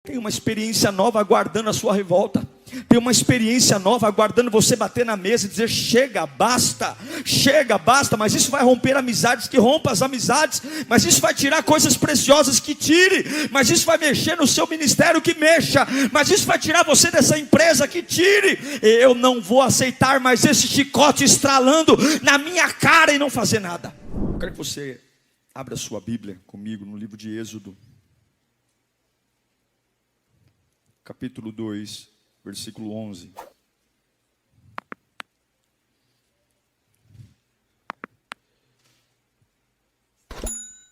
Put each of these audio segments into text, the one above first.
Tem uma experiência nova aguardando a sua revolta. Tem uma experiência nova aguardando você bater na mesa e dizer: chega, basta, mas isso vai romper amizades, que rompa as amizades, mas isso vai tirar coisas preciosas, que tire, mas isso vai mexer no seu ministério, que mexa, mas isso vai tirar você dessa empresa, que tire. Eu não vou aceitar mais esse chicote estralando na minha cara e não fazer nada. Eu quero que você abra a sua Bíblia comigo no livro de Êxodo, capítulo 2, versículo 11.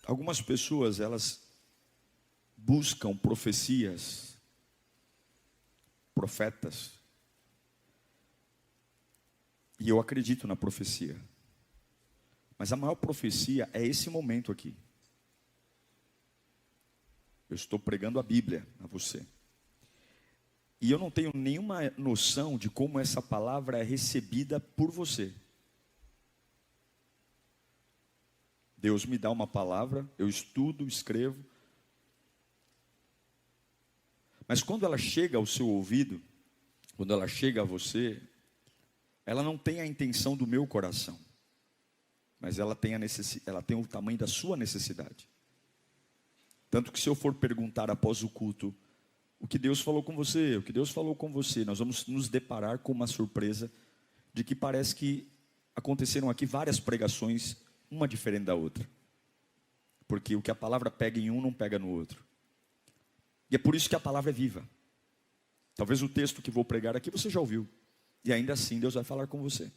Algumas pessoas, elas buscam profecias, profetas, e eu acredito na profecia, mas a maior profecia é esse momento aqui. Eu estou pregando a Bíblia a você, e eu não tenho nenhuma noção de como essa palavra é recebida por você. Deus me dá uma palavra, eu estudo, escrevo, mas quando ela chega ao seu ouvido, quando ela chega a você, ela não tem a intenção do meu coração, mas ela tem o tamanho da sua necessidade. Tanto que se eu for perguntar após o culto, o que Deus falou com você, nós vamos nos deparar com uma surpresa de que parece que aconteceram aqui várias pregações, uma diferente da outra, porque o que a palavra pega em um não pega no outro, e é por isso que a palavra é viva. Talvez o texto que vou pregar aqui você já ouviu, e ainda assim Deus vai falar com você.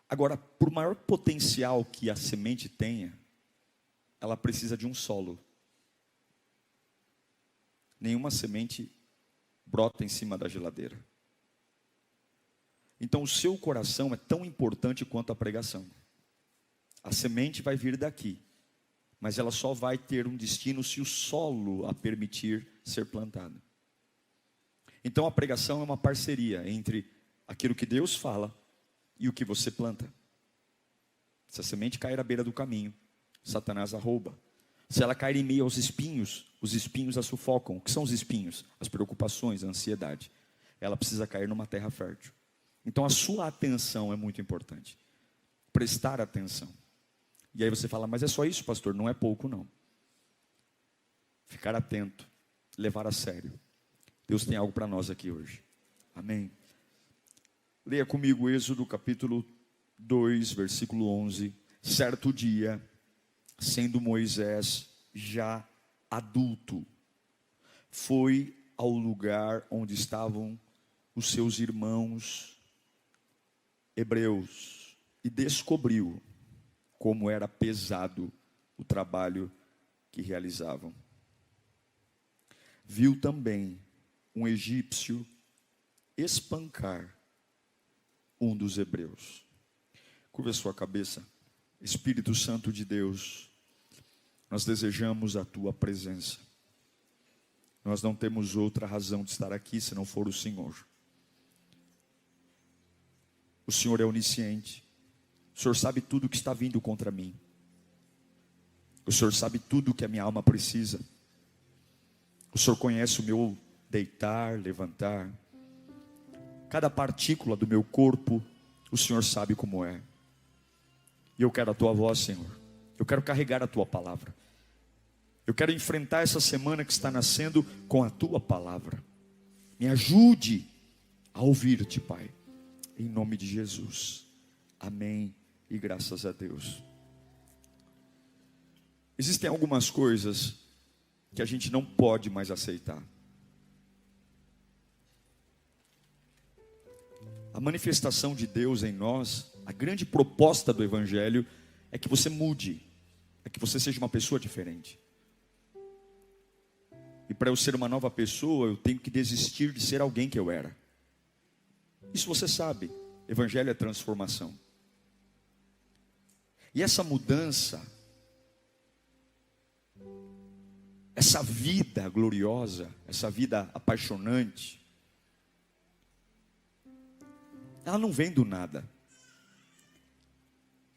Agora, por maior potencial que a semente tenha, ela precisa de um solo. Nenhuma semente brota em cima da geladeira. Então o seu coração é tão importante quanto a pregação. A semente vai vir daqui, mas ela só vai ter um destino se o solo a permitir ser plantado. Então a pregação é uma parceria entre aquilo que Deus fala e o que você planta. Se a semente cair à beira do caminho, Satanás a rouba. Se ela cair em meio aos espinhos, os espinhos a sufocam. O que são os espinhos? As preocupações, a ansiedade. Ela precisa cair numa terra fértil. Então a sua atenção é muito importante. Prestar atenção. E aí você fala: mas é só isso, pastor? Não é pouco, não. Ficar atento, levar a sério. Deus tem algo para nós aqui hoje. Amém. Leia comigo Êxodo capítulo 2, versículo 11. Certo dia, sendo Moisés já adulto, foi ao lugar onde estavam os seus irmãos hebreus e descobriu como era pesado o trabalho que realizavam. Viu também um egípcio espancar um dos hebreus. Curva a sua cabeça. Espírito Santo de Deus, nós desejamos a tua presença. Nós não temos outra razão de estar aqui se não for o Senhor. O Senhor é onisciente. O Senhor sabe tudo o que está vindo contra mim. O Senhor sabe tudo o que a minha alma precisa. O Senhor conhece o meu deitar, levantar. Cada partícula do meu corpo, o Senhor sabe como é. E eu quero a tua voz, Senhor. Eu quero carregar a tua palavra. Eu quero enfrentar essa semana que está nascendo com a tua palavra. Me ajude a ouvir-te, Pai. Em nome de Jesus. Amém. E graças a Deus. Existem algumas coisas que a gente não pode mais aceitar. A manifestação de Deus em nós, a grande proposta do Evangelho é que você mude, é que você seja uma pessoa diferente. E para eu ser uma nova pessoa, eu tenho que desistir de ser alguém que eu era. Isso você sabe, Evangelho é transformação. E essa mudança, essa vida gloriosa, essa vida apaixonante, ela não vem do nada.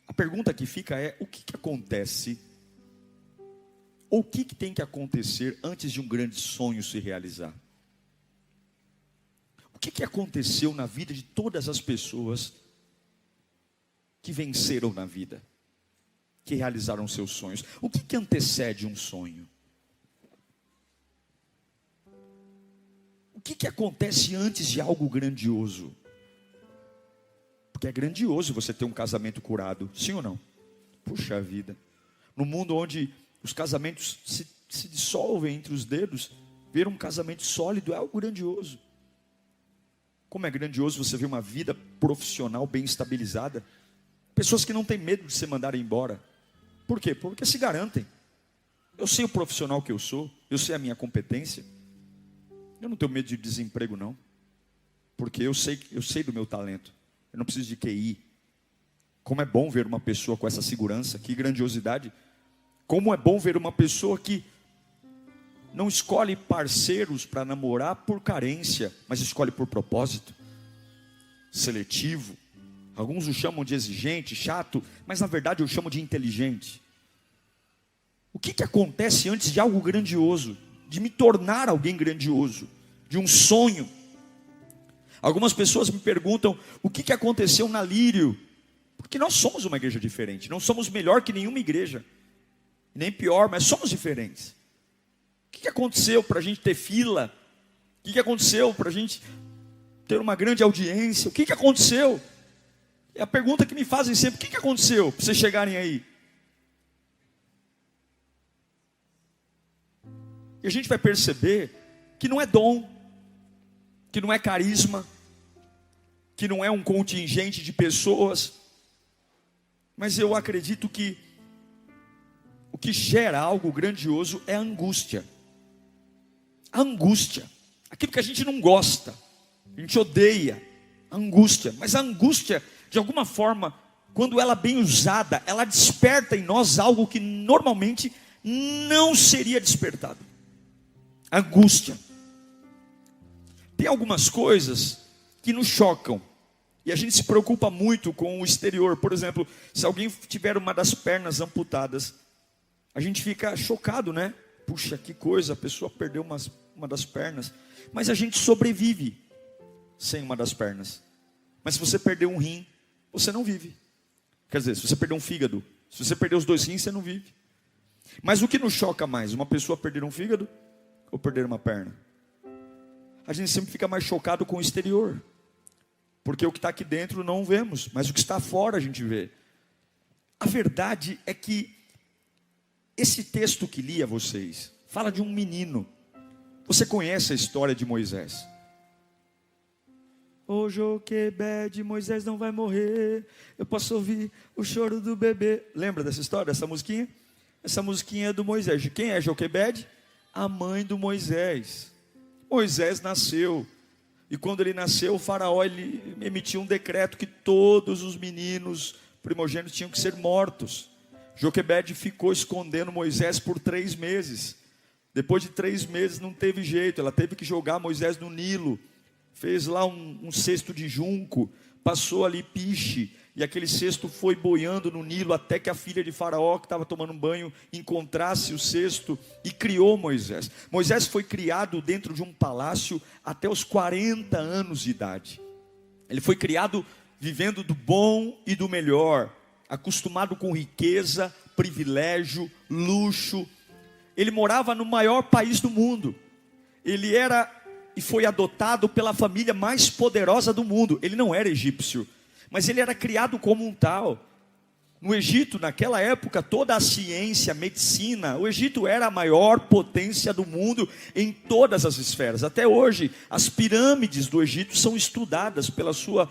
A pergunta que fica é: o que acontece Ou o que tem que acontecer antes de um grande sonho se realizar? O que aconteceu na vida de todas as pessoas que venceram na vida, que realizaram seus sonhos? O que antecede um sonho? O que acontece antes de algo grandioso? Porque é grandioso você ter um casamento curado, sim ou não? Puxa vida, no mundo onde os casamentos se dissolvem entre os dedos, ver um casamento sólido é algo grandioso. Como é grandioso você ver uma vida profissional bem estabilizada, pessoas que não têm medo de se mandarem embora. Por quê? Porque se garantem. Eu sei o profissional que eu sou, eu sei a minha competência, eu não tenho medo de desemprego não, porque eu sei do meu talento, eu não preciso de QI. Como é bom ver uma pessoa com essa segurança, que grandiosidade. Como é bom ver uma pessoa que não escolhe parceiros para namorar por carência, mas escolhe por propósito, seletivo. Alguns o chamam de exigente, chato, mas na verdade eu chamo de inteligente. O que acontece antes de algo grandioso, de me tornar alguém grandioso, de um sonho? Algumas pessoas me perguntam o que aconteceu na Lírio, porque nós somos uma igreja diferente, não somos melhor que nenhuma igreja, nem pior, mas somos diferentes. O que aconteceu para a gente ter fila? O que aconteceu para a gente ter uma grande audiência? O que aconteceu? É a pergunta que me fazem sempre: o que aconteceu para vocês chegarem aí? E a gente vai perceber que não é dom, que não é carisma, que não é um contingente de pessoas, mas eu acredito que o que gera algo grandioso é a angústia. A angústia, aquilo que a gente não gosta, a gente odeia, a angústia. Mas a angústia, de alguma forma, quando ela é bem usada, ela desperta em nós algo que normalmente não seria despertado. A angústia. Tem algumas coisas que nos chocam, e a gente se preocupa muito com o exterior. Por exemplo, se alguém tiver uma das pernas amputadas, a gente fica chocado, né? Puxa, que coisa, a pessoa perdeu uma das pernas. Mas a gente sobrevive sem uma das pernas. Mas se você perder um rim, você não vive. Quer dizer, se você perder um fígado, se você perder os 2 rins, você não vive. Mas o que nos choca mais? Uma pessoa perder um fígado ou perder uma perna? A gente sempre fica mais chocado com o exterior, porque o que está aqui dentro não vemos, mas o que está fora a gente vê. A verdade é que esse texto que li a vocês fala de um menino. Você conhece a história de Moisés? Ô Joquebede, Moisés não vai morrer, eu posso ouvir o choro do bebê. Lembra dessa história, dessa musiquinha? Essa musiquinha é do Moisés. De quem é Joquebede? A mãe do Moisés. Moisés nasceu, e quando ele nasceu, o faraó ele emitiu um decreto que todos os meninos primogênitos tinham que ser mortos. Joquebede ficou escondendo Moisés por 3 meses. Depois de 3 meses não teve jeito, ela teve que jogar Moisés no Nilo. Fez lá um cesto de junco, passou ali piche, e aquele cesto foi boiando no Nilo até que a filha de Faraó, que estava tomando um banho, encontrasse o cesto e criou Moisés. Moisés foi criado dentro de um palácio até os 40 anos de idade. Ele foi criado vivendo do bom e do melhor, acostumado com riqueza, privilégio, luxo. Ele morava no maior país do mundo. Ele era e foi adotado pela família mais poderosa do mundo. Ele não era egípcio, mas ele era criado como um tal. No Egito, naquela época, toda a ciência, a medicina, o Egito era a maior potência do mundo em todas as esferas. Até hoje, as pirâmides do Egito são estudadas pela sua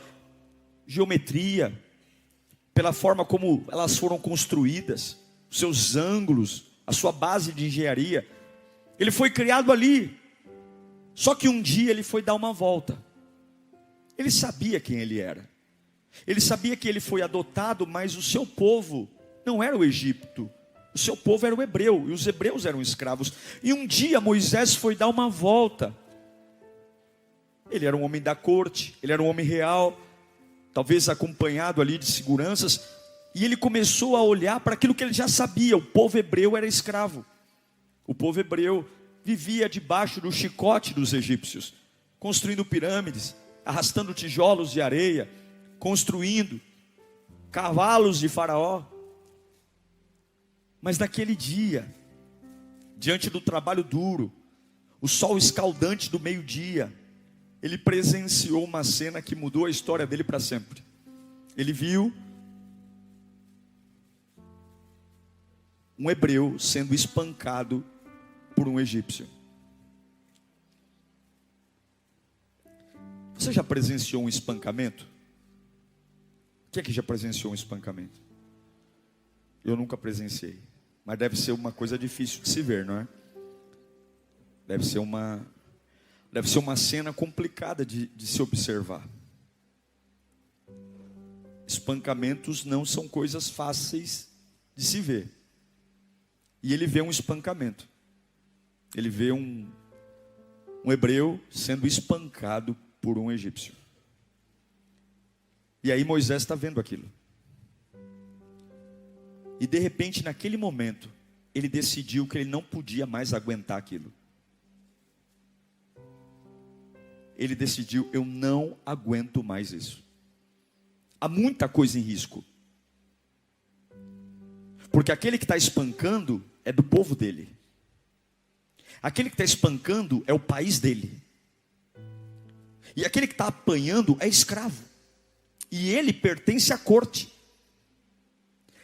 geometria, pela forma como elas foram construídas, os seus ângulos, a sua base de engenharia. Ele foi criado ali. Só que um dia ele foi dar uma volta. Ele sabia quem ele era. Ele sabia que ele foi adotado, mas o seu povo não era o Egito. O seu povo era o hebreu, e os hebreus eram escravos. E um dia Moisés foi dar uma volta. Ele era um homem da corte, ele era um homem real, talvez acompanhado ali de seguranças. E ele começou a olhar para aquilo que ele já sabia: o povo hebreu era escravo. O povo hebreu vivia debaixo do chicote dos egípcios, construindo pirâmides, arrastando tijolos de areia, construindo cavalos de Faraó. Mas naquele dia, diante do trabalho duro, o sol escaldante do meio-dia, ele presenciou uma cena que mudou a história dele para sempre. Ele viu um hebreu sendo espancado por um egípcio. Você já presenciou um espancamento? Quem é que já presenciou um espancamento? Eu nunca presenciei, mas deve ser uma coisa difícil de se ver, não é? Deve ser uma cena complicada de se observar. Espancamentos não são coisas fáceis de se ver. E ele vê um espancamento. Ele vê um hebreu sendo espancado por um egípcio. E aí Moisés está vendo aquilo. E de repente, naquele momento, ele decidiu que ele não podia mais aguentar aquilo. Ele decidiu: eu não aguento mais isso. Há muita coisa em risco. Porque aquele que está espancando é do povo dele. Aquele que está espancando é o país dele. E aquele que está apanhando é escravo. E ele pertence à corte.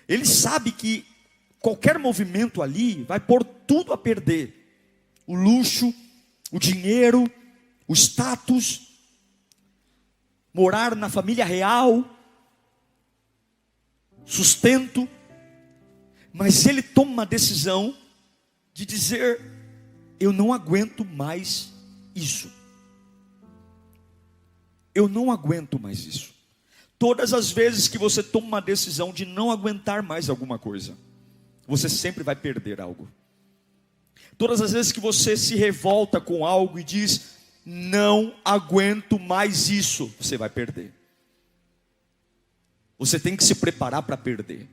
Ele sabe que qualquer movimento ali vai pôr tudo a perder. O luxo, o dinheiro, o status, morar na família real, sustento. Mas ele toma uma decisão de dizer: eu não aguento mais isso. Eu não aguento mais isso. Todas as vezes que você toma uma decisão de não aguentar mais alguma coisa, você sempre vai perder algo. Todas as vezes que você se revolta com algo e diz: não aguento mais isso, você vai perder. Você tem que se preparar para perder.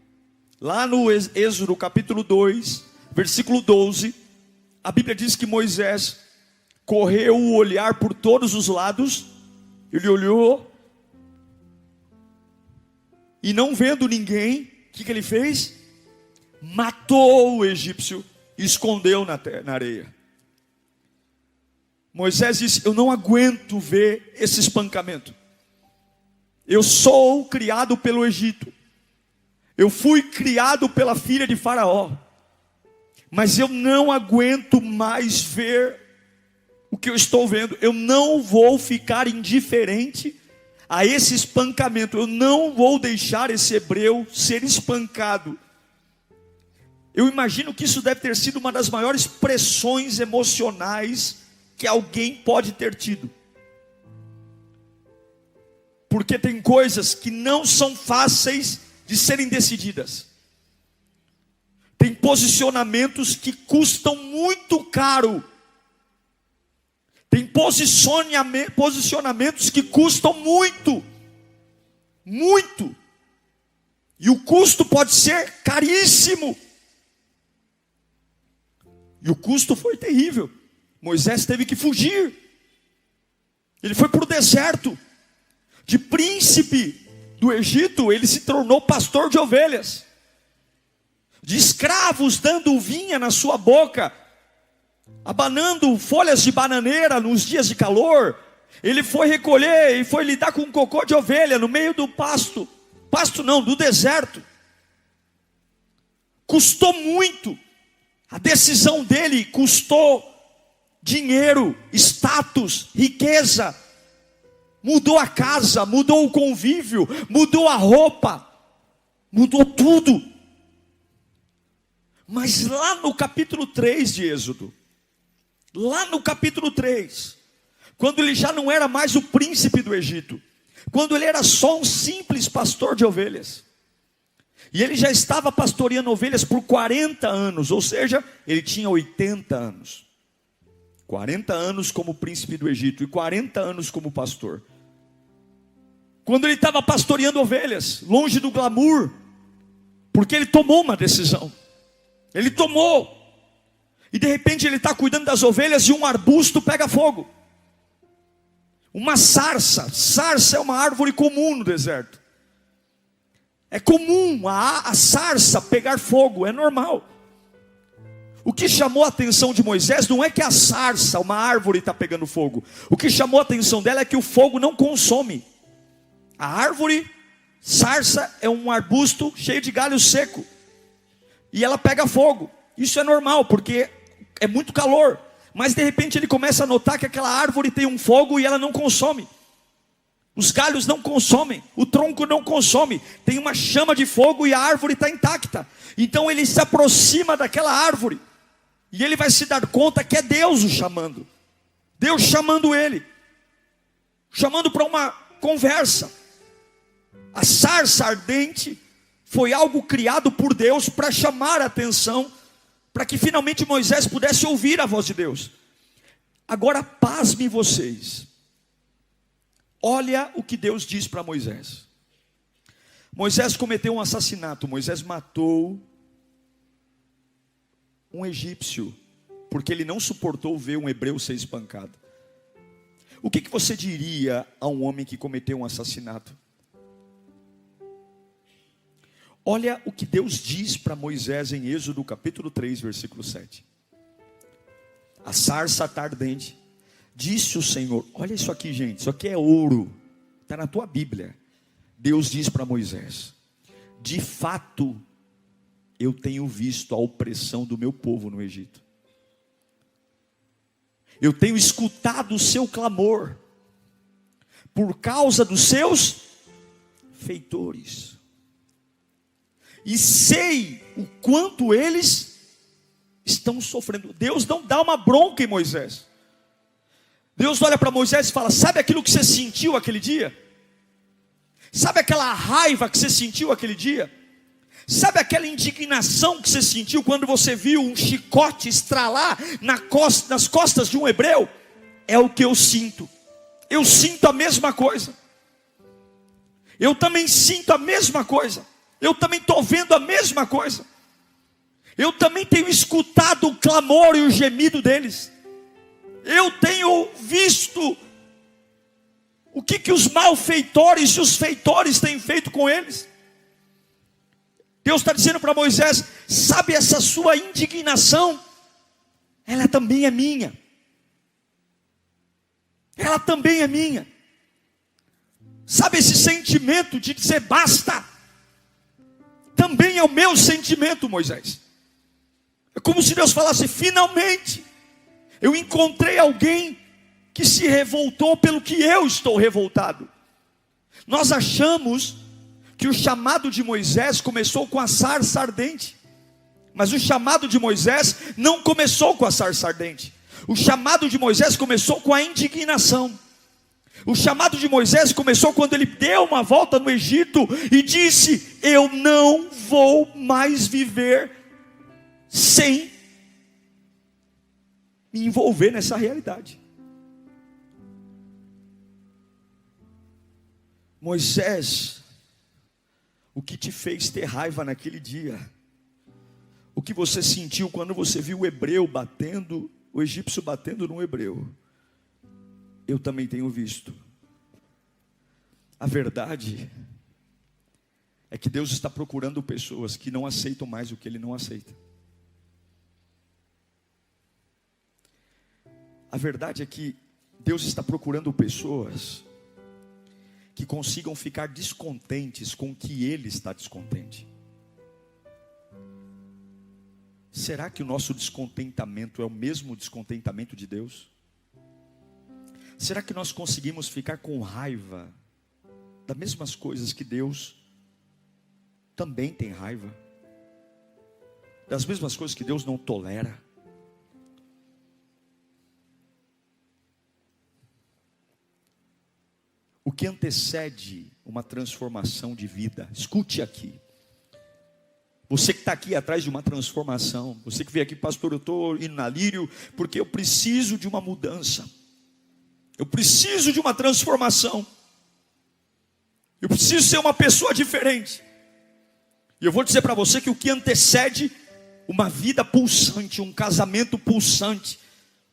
Lá no Êxodo capítulo 2, versículo 12, a Bíblia diz que Moisés correu o olhar por todos os lados. Ele olhou, e não vendo ninguém, o que ele fez? Matou o egípcio e escondeu na areia. Moisés disse: eu não aguento ver esse espancamento. Eu sou criado pelo Egito. Eu fui criado pela filha de Faraó. Mas eu não aguento mais ver o que eu estou vendo. Eu não vou ficar indiferente a esse espancamento. Eu não vou deixar esse hebreu ser espancado. Eu imagino que isso deve ter sido uma das maiores pressões emocionais que alguém pode ter tido. Porque tem coisas que não são fáceis de serem decididas. Tem posicionamentos que custam muito caro. Tem posicionamentos que custam muito. Muito. E o custo pode ser caríssimo. E o custo foi terrível. Moisés teve que fugir. Ele foi para o deserto. De príncipe do Egito, ele se tornou pastor de ovelhas. De escravos dando vinha na sua boca, abanando folhas de bananeira nos dias de calor. Ele foi recolher e foi lidar com um cocô de ovelha no meio do pasto. Pasto não, do deserto. Custou muito. A decisão dele custou dinheiro, status, riqueza. Mudou a casa, mudou o convívio, mudou a roupa, mudou tudo. Mas lá no capítulo 3 de Êxodo, lá no capítulo 3, quando ele já não era mais o príncipe do Egito, quando ele era só um simples pastor de ovelhas, e ele já estava pastoreando ovelhas por 40 anos, ou seja, ele tinha 80 anos. 40 anos como príncipe do Egito e 40 anos como pastor. Quando ele estava pastoreando ovelhas, longe do glamour, porque ele tomou uma decisão. Ele tomou. E de repente ele está cuidando das ovelhas e um arbusto pega fogo. Uma sarça. Sarça é uma árvore comum no deserto. É comum a sarça pegar fogo, é normal. O que chamou a atenção de Moisés não é que a sarça, uma árvore, está pegando fogo. O que chamou a atenção dela é que o fogo não consome. A árvore, sarça, é um arbusto cheio de galho seco. E ela pega fogo. Isso é normal, porque é muito calor. Mas de repente ele começa a notar que aquela árvore tem um fogo e ela não consome. Os galhos não consomem, o tronco não consome. Tem uma chama de fogo e a árvore está intacta. Então ele se aproxima daquela árvore. E ele vai se dar conta que é Deus o chamando. Deus chamando ele. Chamando para uma conversa. A sarça ardente foi algo criado por Deus para chamar a atenção, para que finalmente Moisés pudesse ouvir a voz de Deus. Agora pasmem vocês. Olha o que Deus diz para Moisés. Moisés cometeu um assassinato. Moisés matou um egípcio, porque ele não suportou ver um hebreu ser espancado. O que você diria a um homem que cometeu um assassinato? Olha o que Deus diz para Moisés em Êxodo capítulo 3, versículo 7. A sarça está ardente. Disse o Senhor, olha isso aqui, gente, isso aqui é ouro, está na tua Bíblia. Deus diz para Moisés: de fato, eu tenho visto a opressão do meu povo no Egito. Eu tenho escutado o seu clamor, por causa dos seus feitores. E sei o quanto eles estão sofrendo. Deus não dá uma bronca em Moisés. Deus olha para Moisés e fala: sabe aquilo que você sentiu aquele dia? Sabe aquela raiva que você sentiu aquele dia? Sabe aquela indignação que você sentiu quando você viu um chicote estralar nas costas de um hebreu? É o que eu sinto. Eu sinto a mesma coisa. Eu também sinto a mesma coisa. Eu também estou vendo a mesma coisa. Eu também tenho escutado o clamor e o gemido deles. Eu tenho visto o que os malfeitores e os feitores têm feito com eles. Deus está dizendo para Moisés: sabe essa sua indignação? Ela também é minha. Ela também é minha. Sabe esse sentimento de dizer basta? Também é o meu sentimento, Moisés. É como se Deus falasse: finalmente eu encontrei alguém que se revoltou pelo que eu estou revoltado. Nós achamos que o chamado de Moisés começou com a sarça ardente. Mas o chamado de Moisés não começou com a sarça ardente. O chamado de Moisés começou com a indignação. O chamado de Moisés começou quando ele deu uma volta no Egito e disse: eu não vou mais viver sem me envolver nessa realidade. Moisés, o que te fez ter raiva naquele dia? O que você sentiu quando você viu o hebreu batendo, o egípcio batendo no hebreu? Eu também tenho visto. A verdade é que Deus está procurando pessoas que não aceitam mais o que Ele não aceita. A verdade é que Deus está procurando pessoas que consigam ficar descontentes com o que Ele está descontente. Será que o nosso descontentamento é o mesmo descontentamento de Deus? Será que nós conseguimos ficar com raiva das mesmas coisas que Deus também tem raiva? Das mesmas coisas que Deus não tolera? O que antecede uma transformação de vida? Escute aqui. Você que está aqui atrás de uma transformação. Você que veio aqui: pastor, eu estou indo na Lírio porque eu preciso de uma mudança. Eu preciso de uma transformação. Eu preciso ser uma pessoa diferente. E eu vou dizer para você que o que antecede uma vida pulsante, um casamento pulsante,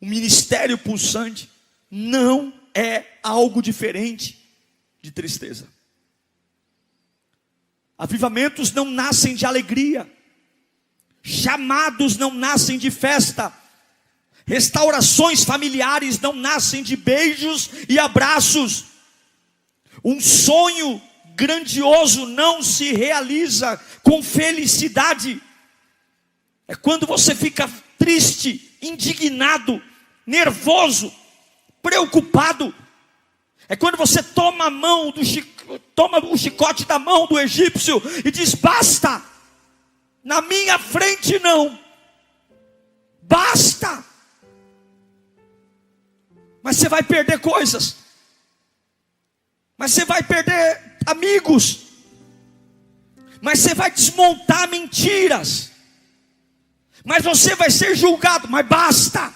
um ministério pulsante, não é algo diferente de tristeza. Avivamentos não nascem de alegria, chamados não nascem de festa, restaurações familiares não nascem de beijos e abraços. Um sonho grandioso não se realiza com felicidade. É quando você fica triste, indignado, nervoso, preocupado. É quando você toma o chicote da mão do egípcio e diz: basta, na minha frente não, basta. Mas você vai perder coisas, mas você vai perder amigos, mas você vai desmontar mentiras, mas você vai ser julgado, mas basta,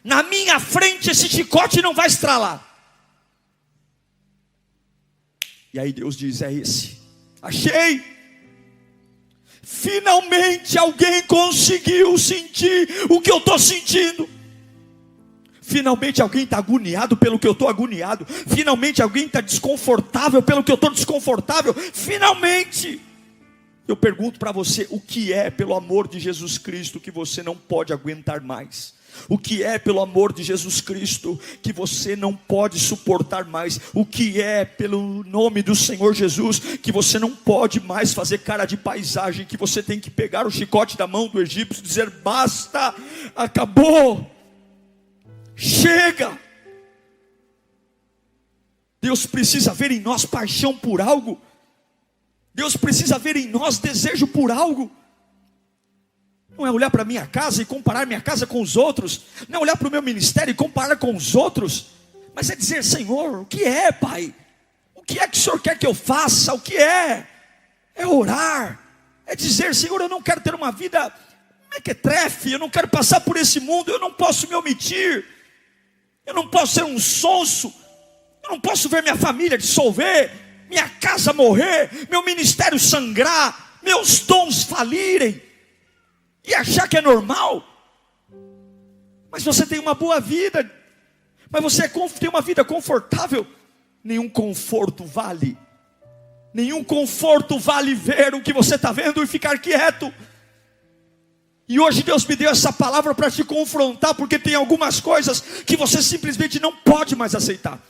na minha frente esse chicote não vai estralar. E aí Deus diz: é esse, achei. Finalmente alguém conseguiu sentir o que eu estou sentindo. Finalmente alguém está agoniado pelo que eu estou agoniado. Finalmente alguém está desconfortável pelo que eu estou desconfortável. Finalmente. Eu pergunto para você: o que é, pelo amor de Jesus Cristo, que você não pode aguentar mais? O que é, pelo amor de Jesus Cristo, que você não pode suportar mais? O que é, pelo nome do Senhor Jesus, que você não pode mais fazer cara de paisagem, que você tem que pegar o chicote da mão do egípcio e dizer: basta, acabou, chega. Deus precisa ver em nós paixão por algo. Deus precisa ver em nós desejo por algo. Não é olhar para a minha casa e comparar minha casa com os outros. Não é olhar para o meu ministério e comparar com os outros. Mas é dizer: Senhor, o que é, Pai? O que é que o Senhor quer que eu faça? O que é? É orar. É dizer: Senhor, eu não quero ter uma vida mequetrefe. Eu não quero passar por esse mundo. Eu não posso me omitir. Eu não posso ser um sonso. Eu não posso ver minha família dissolver, minha casa morrer, meu ministério sangrar, meus dons falirem e achar que é normal. Mas você tem uma boa vida, mas você tem uma vida confortável. Nenhum conforto vale ver o que você está vendo e ficar quieto. E hoje Deus me deu essa palavra para te confrontar, porque tem algumas coisas que você simplesmente não pode mais aceitar.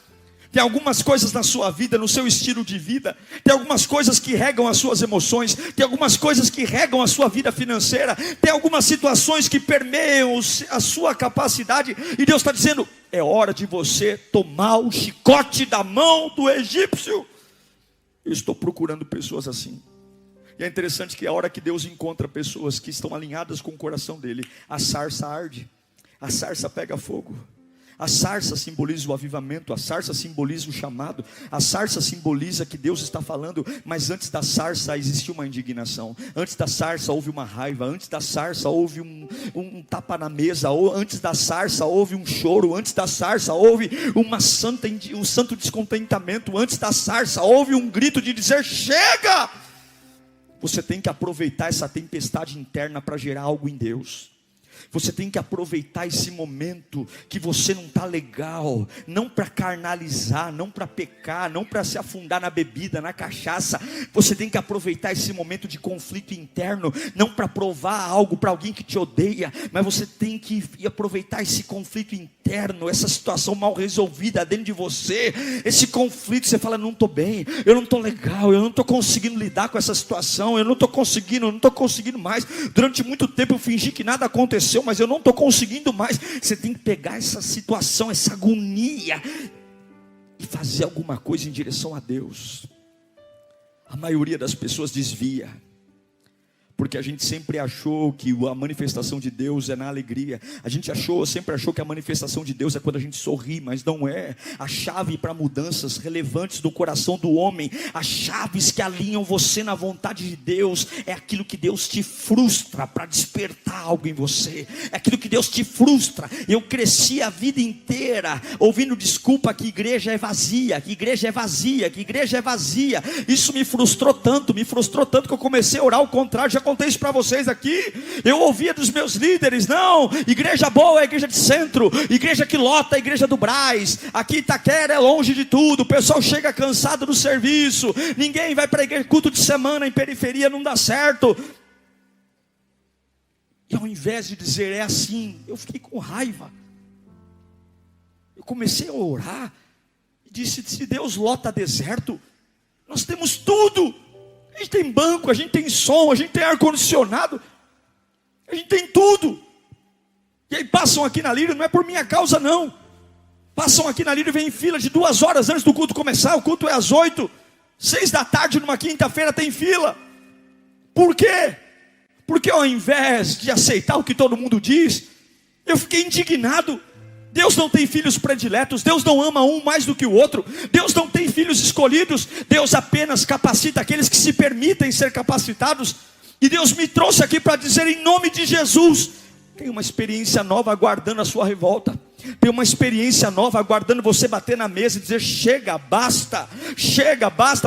Tem algumas coisas na sua vida, no seu estilo de vida, tem algumas coisas que regam as suas emoções, tem algumas coisas que regam a sua vida financeira, tem algumas situações que permeiam a sua capacidade, e Deus está dizendo: é hora de você tomar o chicote da mão do egípcio. Eu estou procurando pessoas assim. E é interessante que a hora que Deus encontra pessoas que estão alinhadas com o coração dele, a sarça arde, a sarça pega fogo. A sarça simboliza o avivamento, a sarça simboliza o chamado, a sarça simboliza que Deus está falando. Mas antes da sarça existiu uma indignação, antes da sarça houve uma raiva, antes da sarça houve um tapa na mesa, ou antes da sarça houve um choro, antes da sarça houve um santo descontentamento, antes da sarça houve um grito de dizer: chega! Você tem que aproveitar essa tempestade interna para gerar algo em Deus. Você tem que aproveitar esse momento que você não está legal, não para carnalizar, não para pecar, não para se afundar na bebida, na cachaça. Você tem que aproveitar esse momento de conflito interno, não para provar algo para alguém que te odeia, mas você tem que aproveitar esse conflito interno, essa situação mal resolvida dentro de você, esse conflito. Você fala: não estou bem, eu não estou legal, eu não estou conseguindo lidar com essa situação, eu não estou conseguindo mais. Durante muito tempo eu fingi que nada aconteceu, mas eu não estou conseguindo mais. Você tem que pegar essa situação, essa agonia, e fazer alguma coisa em direção a Deus. A maioria das pessoas desvia, porque a gente sempre achou que a manifestação de Deus é na alegria. A gente sempre achou que a manifestação de Deus é quando a gente sorri, mas não é. A chave para mudanças relevantes do coração do homem, as chaves que alinham você na vontade de Deus, é aquilo que Deus te frustra para despertar algo em você. É aquilo que Deus te frustra. Eu cresci a vida inteira ouvindo desculpa que igreja é vazia, que igreja é vazia, que igreja é vazia. Isso me frustrou tanto que eu comecei a orar ao contrário. Já contei isso para vocês aqui. Eu ouvia dos meus líderes: não, igreja boa é a igreja de centro, igreja que lota é a igreja do Brás, aqui Itaquera é longe de tudo, o pessoal chega cansado do serviço, ninguém vai para a igreja, culto de semana em periferia não dá certo. E ao invés de dizer é assim, eu fiquei com raiva. Eu comecei a orar e disse: se Deus lota deserto, nós temos tudo. A gente tem banco, a gente tem som, a gente tem ar-condicionado, a gente tem tudo. E aí passam aqui na Lírio, não é por minha causa não, passam aqui na Lírio e vêm em fila de 2 horas antes do culto começar. O culto é às 8, 6 da tarde numa quinta-feira tem fila. Por quê? Porque ao invés de aceitar o que todo mundo diz, eu fiquei indignado. Deus não tem filhos prediletos, Deus não ama um mais do que o outro, Deus não tem filhos escolhidos, Deus apenas capacita aqueles que se permitem ser capacitados. E Deus me trouxe aqui para dizer, em nome de Jesus, tem uma experiência nova aguardando a sua revolta, tem uma experiência nova aguardando você bater na mesa e dizer: chega, basta,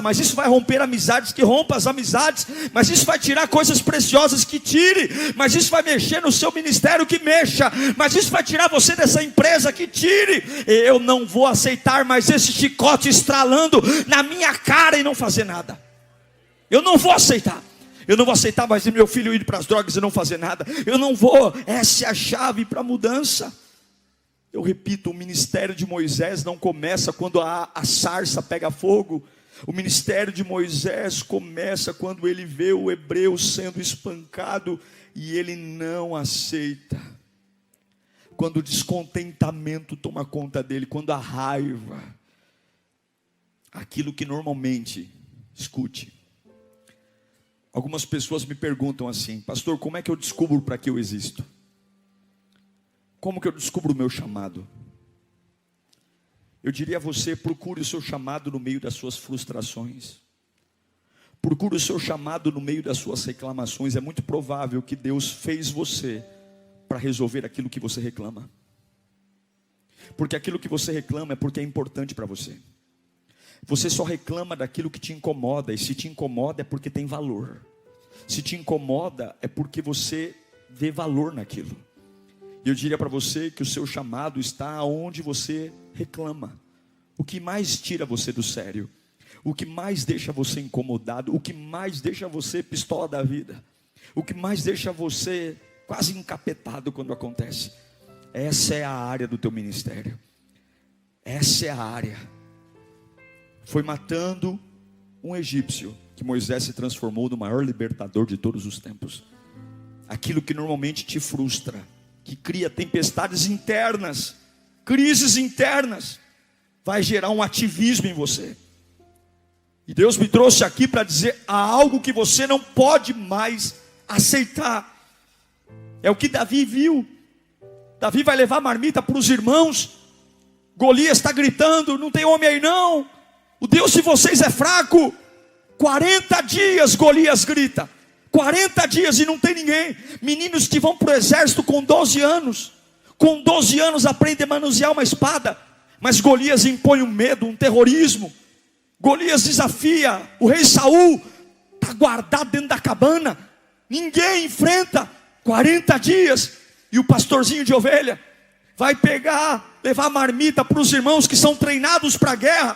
mas isso vai romper amizades, que rompa as amizades, mas isso vai tirar coisas preciosas, que tire, mas isso vai mexer no seu ministério, que mexa, mas isso vai tirar você dessa empresa, que tire. Eu não vou aceitar mais esse chicote estralando na minha cara e não fazer nada. Eu não vou aceitar. Eu não vou aceitar mais meu filho ir para as drogas e não fazer nada. Eu não vou. Essa é a chave para a mudança. Eu repito, o ministério de Moisés não começa quando a sarça pega fogo. O ministério de Moisés começa quando ele vê o hebreu sendo espancado e ele não aceita. Quando o descontentamento toma conta dele, quando a raiva, aquilo que normalmente, escute, algumas pessoas me perguntam assim: pastor, como é que eu descubro para que eu existo? Como que eu descubro o meu chamado? Eu diria a você: procure o seu chamado no meio das suas frustrações. Procure o seu chamado no meio das suas reclamações. É muito provável que Deus fez você para resolver aquilo que você reclama. Porque aquilo que você reclama é porque é importante para você. Você só reclama daquilo que te incomoda, e se te incomoda é porque tem valor. Se te incomoda é porque você vê valor naquilo. E eu diria para você que o seu chamado está onde você reclama. O que mais tira você do sério, o que mais deixa você incomodado, o que mais deixa você pistola da vida, o que mais deixa você quase encapetado quando acontece. Essa é a área do teu ministério. Essa é a área. Foi matando um egípcio que Moisés se transformou no maior libertador de todos os tempos. Aquilo que normalmente te frustra, que cria tempestades internas, crises internas, vai gerar um ativismo em você. E Deus me trouxe aqui para dizer: há algo que você não pode mais aceitar. É o que Davi viu. Davi vai levar marmita para os irmãos. Golias está gritando: não tem homem aí não, o Deus de vocês é fraco. 40 dias Golias grita, 40 dias e não tem ninguém. Meninos que vão para o exército com 12 anos, com 12 anos aprendem a manusear uma espada, mas Golias impõe um medo, um terrorismo. Golias desafia o rei Saul, está guardado dentro da cabana, ninguém enfrenta. 40 dias, e o pastorzinho de ovelha vai pegar, levar marmita para os irmãos que são treinados para a guerra,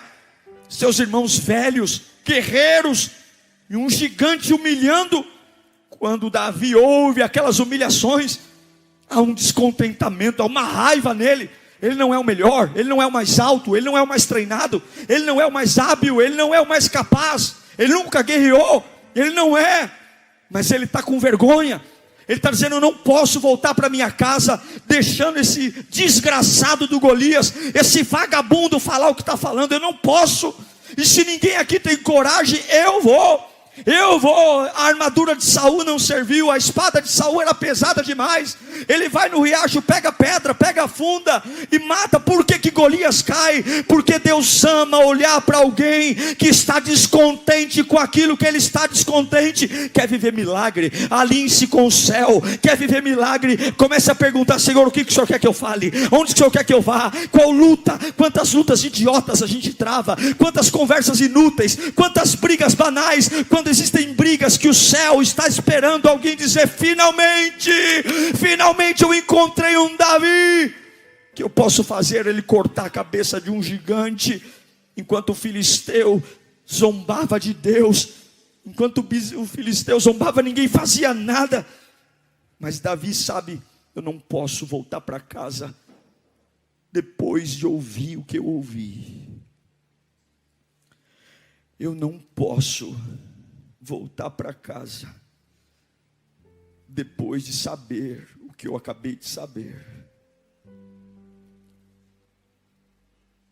seus irmãos velhos, guerreiros, e um gigante humilhando. Quando Davi ouve aquelas humilhações, há um descontentamento, há uma raiva nele. Ele não é o melhor, ele não é o mais alto, ele não é o mais treinado, ele não é o mais hábil, ele não é o mais capaz, ele nunca guerreou, ele não é, mas ele está com vergonha. Ele está dizendo: eu não posso voltar para minha casa deixando esse desgraçado do Golias, esse vagabundo falar o que está falando. Eu não posso. E se ninguém aqui tem coragem, eu vou. A armadura de Saul não serviu, a espada de Saul era pesada demais. Ele vai no riacho, pega pedra, pega funda e mata. Por que Golias cai? Porque Deus ama olhar para alguém que está descontente com aquilo que ele está descontente. Quer viver milagre? Alinhe-se com o céu. Quer viver milagre? Comece a perguntar: Senhor, o que o Senhor quer que eu fale? Onde o Senhor quer que eu vá? Qual luta? Quantas lutas idiotas a gente trava? Quantas conversas inúteis? Quantas brigas banais? Quando existem brigas que o céu está esperando alguém dizer: finalmente, finalmente eu encontrei um Davi, que eu posso fazer ele cortar a cabeça de um gigante. Enquanto o filisteu zombava de Deus, enquanto o filisteu zombava, ninguém fazia nada. Mas Davi sabe: eu não posso voltar para casa depois de ouvir o que eu ouvi. Eu não posso voltar para casa depois de saber o que eu acabei de saber.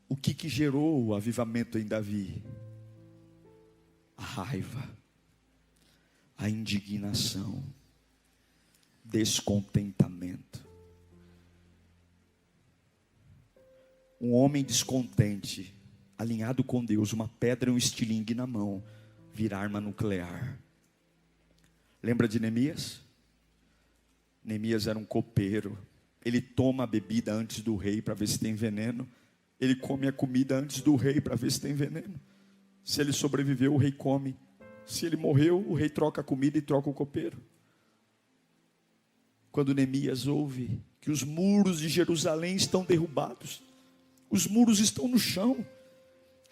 O que gerou o avivamento em Davi? A raiva, a indignação, descontentamento. Um homem descontente, alinhado com Deus, uma pedra e um estilingue na mão, vira arma nuclear. Lembra de Neemias? Neemias era um copeiro. Ele toma a bebida antes do rei para ver se tem veneno. Ele come a comida antes do rei para ver se tem veneno. Se ele sobreviveu, o rei come. Se ele morreu, o rei troca a comida e troca o copeiro. Quando Neemias ouve que os muros de Jerusalém estão derrubados, os muros estão no chão,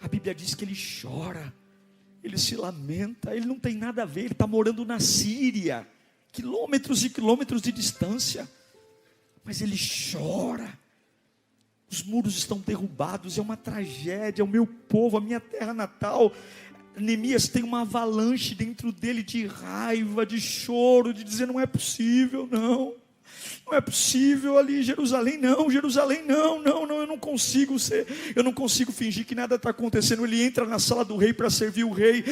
a Bíblia diz que ele chora, ele se lamenta. Ele não tem nada a ver, ele está morando na Síria, quilômetros e quilômetros de distância, mas ele chora. Os muros estão derrubados, é uma tragédia, é o meu povo, a minha terra natal. Neemias tem uma avalanche dentro dele de raiva, de choro, de dizer: não é possível, não é possível ali em Jerusalém, não, eu não consigo fingir que nada está acontecendo. Ele entra na sala do rei para servir o rei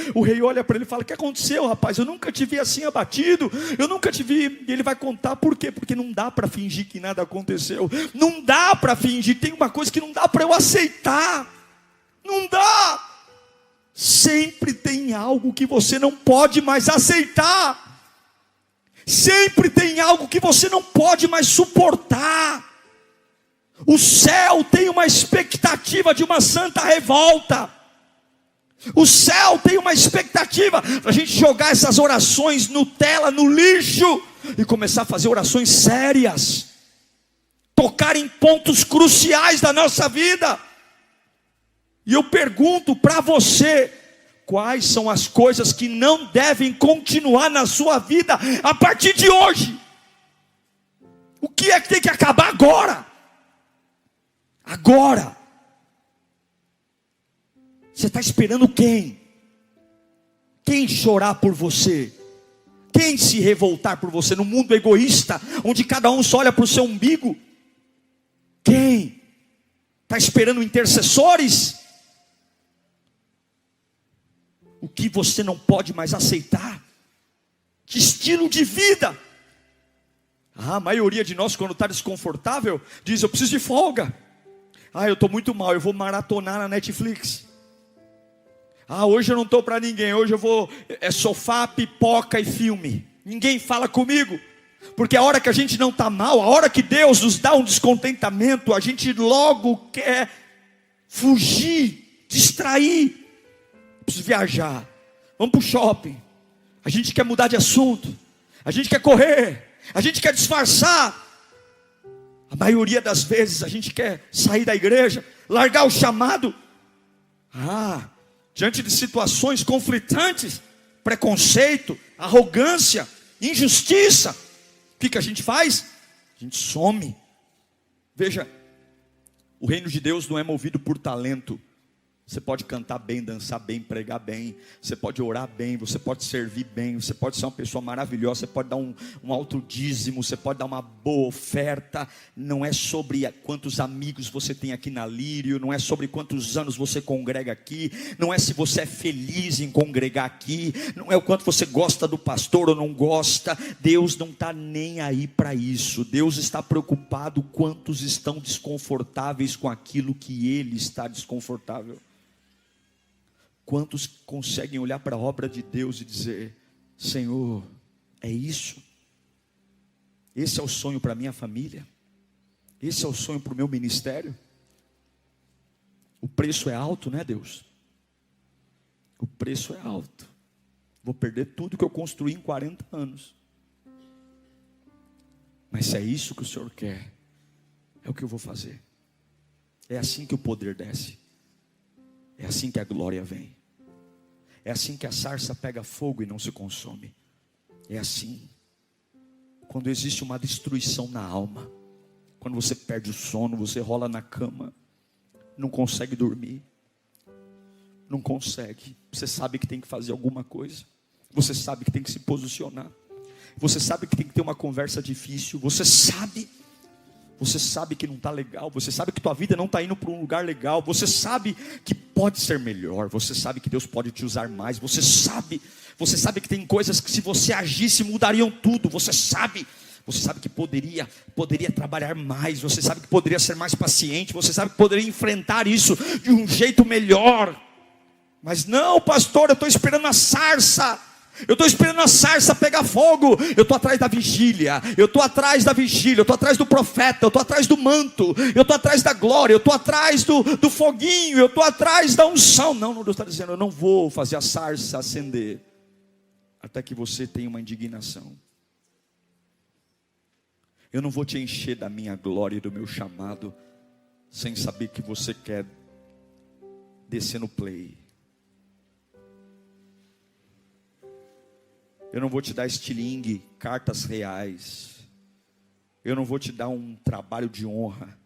olha para ele e fala: o que aconteceu, rapaz? Eu nunca te vi assim abatido, eu nunca te vi. E ele vai contar por quê? Porque não dá para fingir que nada aconteceu, não dá para fingir, tem uma coisa que não dá para eu aceitar, não dá. Sempre tem algo que você não pode mais aceitar. Sempre tem algo que você não pode mais suportar. O céu tem uma expectativa de uma santa revolta. O céu tem uma expectativa para a gente jogar essas orações Nutella no lixo e começar a fazer orações sérias, tocar em pontos cruciais da nossa vida. E eu pergunto para você: quais são as coisas que não devem continuar na sua vida a partir de hoje? O que é que tem que acabar agora? Agora. Você está esperando quem? Quem chorar por você? Quem se revoltar por você? No mundo egoísta, onde cada um só olha para o seu umbigo. Quem? Está esperando intercessores? O que você não pode mais aceitar? Que estilo de vida? A maioria de nós, quando está desconfortável, diz: eu preciso de folga. Eu estou muito mal, eu vou maratonar na Netflix. Hoje eu não estou para ninguém, hoje eu vou sofá, pipoca e filme. Ninguém fala comigo. Porque a hora que a gente não está mal, a hora que Deus nos dá um descontentamento, a gente logo quer fugir, distrair. Preciso viajar, vamos para o shopping. A gente quer mudar de assunto, a gente quer correr, a gente quer disfarçar. A maioria das vezes a gente quer sair da igreja, largar o chamado. Diante de situações conflitantes, preconceito, arrogância, injustiça, o que a gente faz? A gente some. Veja, o reino de Deus não é movido por talento. Você pode cantar bem, dançar bem, pregar bem, você pode orar bem, você pode servir bem, você pode ser uma pessoa maravilhosa, você pode dar um alto dízimo, você pode dar uma boa oferta. Não é sobre quantos amigos você tem aqui na Lírio, não é sobre quantos anos você congrega aqui, não é se você é feliz em congregar aqui, não é o quanto você gosta do pastor ou não gosta. Deus não está nem aí para isso. Deus está preocupado quantos estão desconfortáveis com aquilo que Ele está desconfortável. Quantos conseguem olhar para a obra de Deus e dizer: Senhor, é isso? Esse é o sonho para a minha família? Esse é o sonho para o meu ministério? O preço é alto, né, Deus? O preço é alto. Vou perder tudo que eu construí em 40 anos. Mas se é isso que o Senhor quer, é o que eu vou fazer. É assim que o poder desce. É assim que a glória vem. É assim que a sarça pega fogo e não se consome. É assim. Quando existe uma destruição na alma, quando você perde o sono, você rola na cama, não consegue dormir, não consegue. Você sabe que tem que fazer alguma coisa. Você sabe que tem que se posicionar. Você sabe que tem que ter uma conversa difícil. Você sabe que não está legal. Você sabe que tua vida não está indo para um lugar legal. Você sabe que pode ser melhor. Você sabe que Deus pode te usar mais. Você sabe que tem coisas que se você agisse mudariam tudo. Você sabe que poderia trabalhar mais. Você sabe que poderia ser mais paciente. Você sabe que poderia enfrentar isso de um jeito melhor. Mas não, pastor, eu estou esperando a sarça. Eu estou esperando a sarça pegar fogo. Eu estou atrás da vigília. Eu estou atrás do profeta. Eu estou atrás do manto. Eu estou atrás da glória. Eu estou atrás do foguinho. Eu estou atrás da unção. Não, Deus está dizendo, eu não vou fazer a sarça acender até que você tenha uma indignação. Eu não vou te encher da minha glória e do meu chamado sem saber que você quer descer no play. Eu não vou te dar estilingue, cartas reais. Eu não vou te dar um trabalho de honra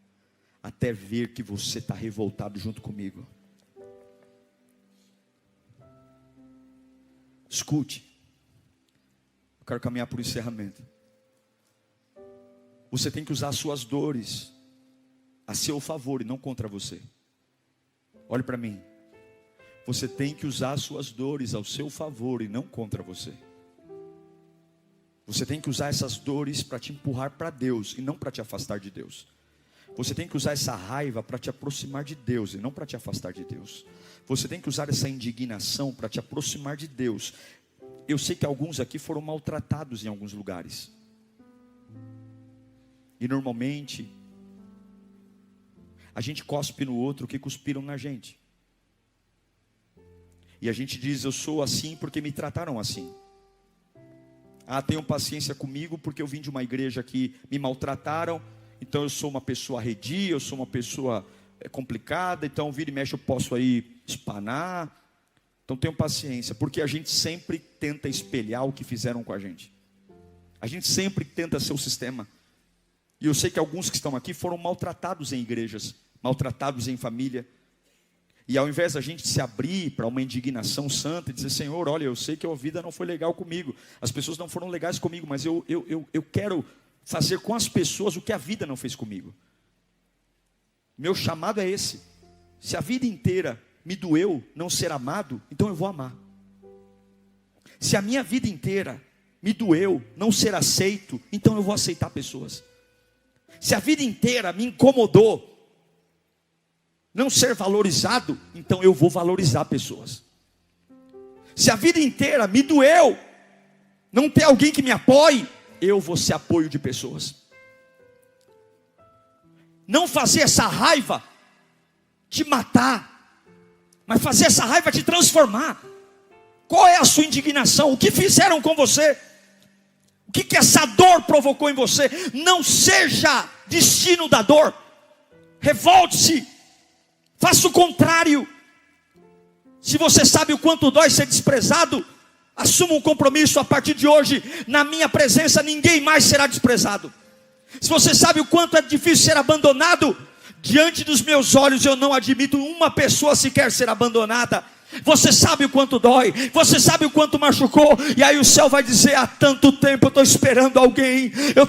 até ver que você está revoltado junto comigo. Escute. Eu quero caminhar para o encerramento. Você tem que usar as suas dores a seu favor e não contra você. Olhe para mim. Você tem que usar as suas dores ao seu favor e não contra você. Você tem que usar essas dores para te empurrar para Deus e não para te afastar de Deus. Você tem que usar essa raiva para te aproximar de Deus e não para te afastar de Deus. Você tem que usar essa indignação para te aproximar de Deus. Eu sei que alguns aqui foram maltratados em alguns lugares. E normalmente a gente cospe no outro o que cuspiram na gente. E a gente diz, eu sou assim porque me trataram assim. Tenham paciência comigo porque eu vim de uma igreja que me maltrataram. Então eu sou uma pessoa arredia, eu sou uma pessoa complicada. Então vira e mexe eu posso aí espanar. Então tenham paciência, porque a gente sempre tenta espelhar o que fizeram com a gente. A gente sempre tenta ser o sistema. E eu sei que alguns que estão aqui foram maltratados em igrejas, maltratados em família. E ao invés da gente se abrir para uma indignação santa e dizer, Senhor, olha, eu sei que a vida não foi legal comigo, as pessoas não foram legais comigo, mas eu quero fazer com as pessoas o que a vida não fez comigo. Meu chamado é esse. Se a vida inteira me doeu não ser amado, então eu vou amar. Se a minha vida inteira me doeu não ser aceito, então eu vou aceitar pessoas. Se a vida inteira me incomodou não ser valorizado, então eu vou valorizar pessoas. Se a vida inteira me doeu não ter alguém que me apoie, eu vou ser apoio de pessoas. Não fazer essa raiva te matar, mas fazer essa raiva te transformar. Qual é a sua indignação? O que fizeram com você? O que essa dor provocou em você? Não seja destino da dor. Revolte-se. Faça o contrário. Se você sabe o quanto dói ser desprezado, assuma um compromisso a partir de hoje. Na minha presença ninguém mais será desprezado. Se você sabe o quanto é difícil ser abandonado, diante dos meus olhos eu não admito uma pessoa sequer ser abandonada. Você sabe o quanto dói, você sabe o quanto machucou, e aí o céu vai dizer, há tanto tempo eu estou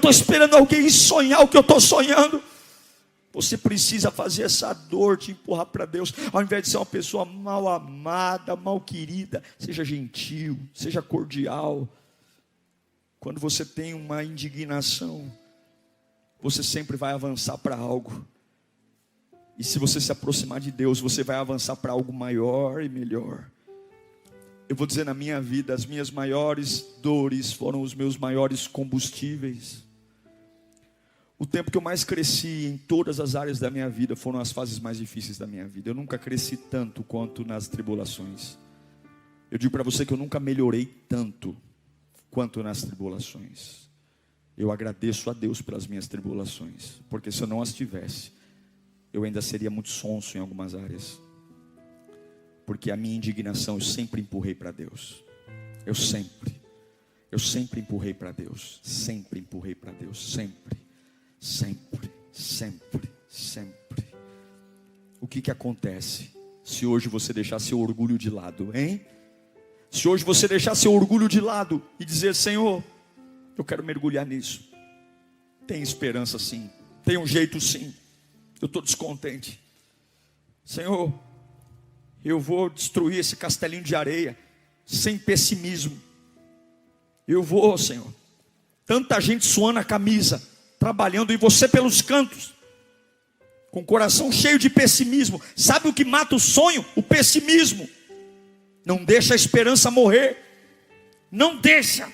esperando alguém sonhar o que eu estou sonhando. Você precisa fazer essa dor te empurrar para Deus, ao invés de ser uma pessoa mal amada, mal querida. Seja gentil, seja cordial. Quando você tem uma indignação, você sempre vai avançar para algo. E se você se aproximar de Deus, você vai avançar para algo maior e melhor. Eu vou dizer, na minha vida, as minhas maiores dores foram os meus maiores combustíveis. O tempo que eu mais cresci em todas as áreas da minha vida foram as fases mais difíceis da minha vida. Eu nunca cresci tanto quanto nas tribulações. Eu digo para você que eu nunca melhorei tanto quanto nas tribulações. Eu agradeço a Deus pelas minhas tribulações, porque se eu não as tivesse, eu ainda seria muito sonso em algumas áreas. Porque a minha indignação eu sempre empurrei para Deus. Eu sempre empurrei para Deus. Sempre empurrei para Deus. Sempre. O que acontece se hoje você deixar seu orgulho de lado, hein? Se hoje você deixar seu orgulho de lado e dizer: Senhor, eu quero mergulhar nisso. Tem esperança sim, tem um jeito sim. Eu estou descontente. Senhor, eu vou destruir esse castelinho de areia sem pessimismo. Eu vou, Senhor. Tanta gente suando a camisa, trabalhando, e você pelos cantos, com o coração cheio de pessimismo. Sabe o que mata o sonho? O pessimismo. Não deixa a esperança morrer. Não deixa.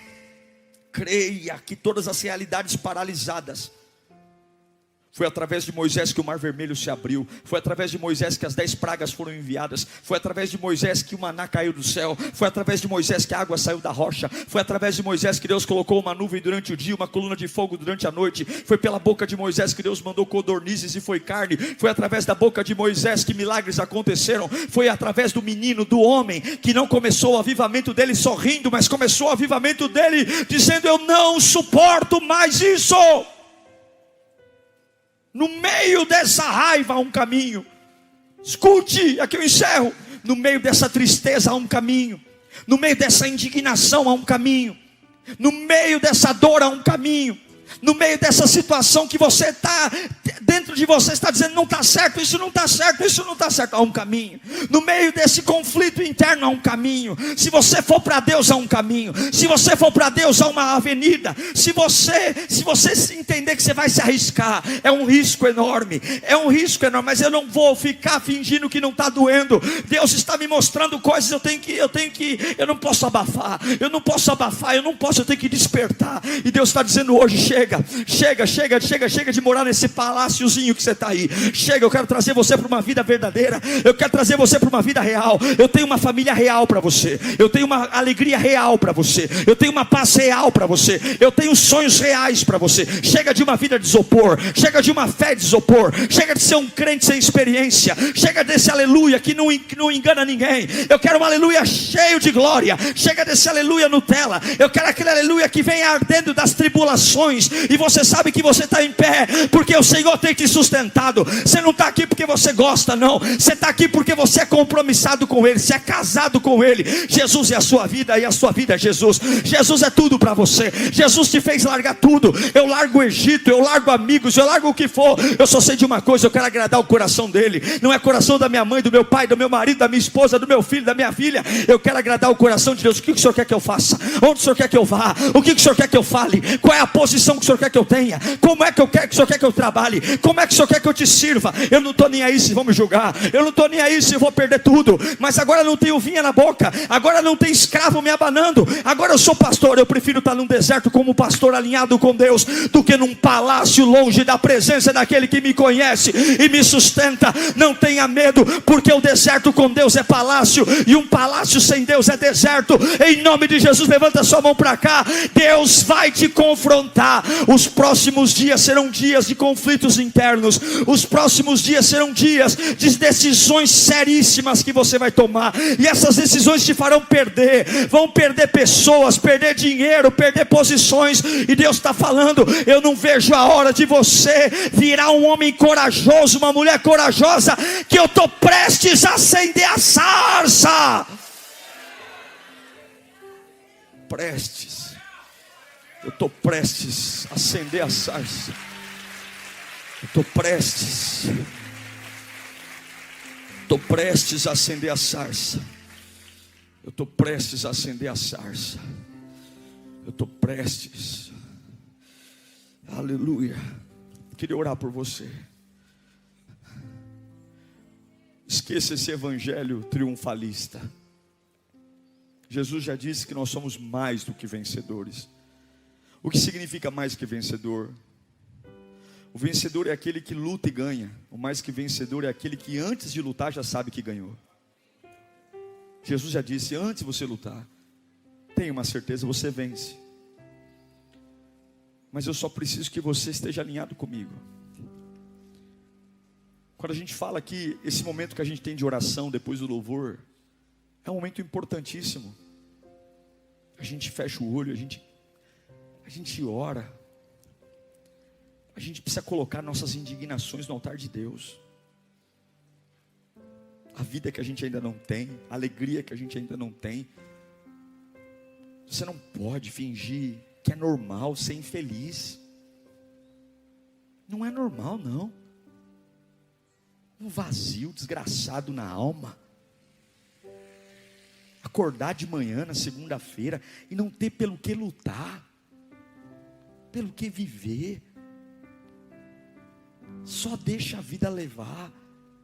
Creia que todas as realidades paralisadas, foi através de Moisés que o mar vermelho se abriu. Foi através de Moisés que as 10 pragas foram enviadas. Foi através de Moisés que o maná caiu do céu. Foi através de Moisés que a água saiu da rocha. Foi através de Moisés que Deus colocou uma nuvem durante o dia, uma coluna de fogo durante a noite. Foi pela boca de Moisés que Deus mandou codornizes e foi carne. Foi através da boca de Moisés que milagres aconteceram. Foi através do menino, do homem, que não começou o avivamento dele sorrindo, mas começou o avivamento dele dizendo: eu não suporto mais isso. No meio dessa raiva há um caminho. Escute, aqui eu encerro. No meio dessa tristeza há um caminho. No meio dessa indignação há um caminho. No meio dessa dor há um caminho. No meio dessa situação que você está, dentro de você está dizendo: não está certo, isso não está certo, isso não está certo. Há um caminho. No meio desse conflito interno há um caminho. Se você for para Deus, há um caminho. Se você for para Deus, há uma avenida. Se você entender que você vai se arriscar, é um risco enorme. É um risco enorme, mas eu não vou ficar fingindo que não está doendo. Deus está me mostrando coisas, eu não posso abafar. Eu tenho que despertar. E Deus está dizendo hoje: chega de morar nesse paláciozinho que você está aí. Chega, eu quero trazer você para uma vida verdadeira. Eu quero trazer você para uma vida real. Eu tenho uma família real para você. Eu tenho uma alegria real para você. Eu tenho uma paz real para você. Eu tenho sonhos reais para você. Chega de uma vida de isopor. Chega de uma fé de isopor. Chega de ser um crente sem experiência. Chega desse aleluia que não engana ninguém. Eu quero um aleluia cheio de glória. Chega desse aleluia Nutella. Eu quero aquele aleluia que vem ardendo das tribulações, e você sabe que você está em pé porque o Senhor tem te sustentado. Você não está aqui porque você gosta, não. Você está aqui porque você é compromissado com Ele. Você é casado com Ele. Jesus é a sua vida e a sua vida é Jesus. Jesus é tudo para você. Jesus te fez largar tudo. Eu largo o Egito, eu largo amigos, eu largo o que for. Eu só sei de uma coisa: eu quero agradar o coração dele. Não é o coração da minha mãe, do meu pai, do meu marido, da minha esposa, do meu filho, da minha filha. Eu quero agradar o coração de Deus. O que o Senhor quer que eu faça? Onde o Senhor quer que eu vá? O que o Senhor quer que eu fale? Qual é a posição que o Senhor quer que eu tenha? Como é que o Senhor quer que eu trabalhe? Como é que o Senhor quer que eu te sirva? Eu não estou nem aí se vão me julgar. Eu não estou nem aí se eu vou perder tudo. Mas agora não tenho vinha na boca. Agora não tem escravo me abanando. Agora eu sou pastor. Eu prefiro estar num deserto como pastor alinhado com Deus, do que num palácio longe da presença daquele que me conhece e me sustenta. Não tenha medo, porque o deserto com Deus é palácio, e um palácio sem Deus é deserto. Em nome de Jesus, levanta sua mão para cá. Deus vai te confrontar. Os próximos dias serão dias de conflitos internos. Os próximos dias serão dias de decisões seríssimas que você vai tomar, e essas decisões te farão perder. Vão perder pessoas, perder dinheiro, perder posições. E Deus está falando: eu não vejo a hora de você virar um homem corajoso, uma mulher corajosa, que eu estou prestes a acender a sarça. Eu estou prestes a acender a sarça. Eu estou prestes a acender a sarça. Eu estou prestes a acender a sarça. Eu estou prestes. Aleluia. Queria orar por você. Esqueça esse evangelho triunfalista. Jesus já disse que nós somos mais do que vencedores. O que significa mais que vencedor? O vencedor é aquele que luta e ganha. O mais que vencedor é aquele que antes de lutar já sabe que ganhou. Jesus já disse: antes de você lutar, tenha uma certeza, você vence. Mas eu só preciso que você esteja alinhado comigo. Quando a gente fala aqui, esse momento que a gente tem de oração depois do louvor, é um momento importantíssimo. A gente fecha o olho, a gente ora. A gente precisa colocar nossas indignações no altar de Deus. A vida que a gente ainda não tem, a alegria que a gente ainda não tem. Você não pode fingir que é normal ser infeliz. Não é normal, não. Um vazio desgraçado na alma. Acordar de manhã na segunda-feira e não ter pelo que lutar, pelo que viver. Só deixa a vida levar.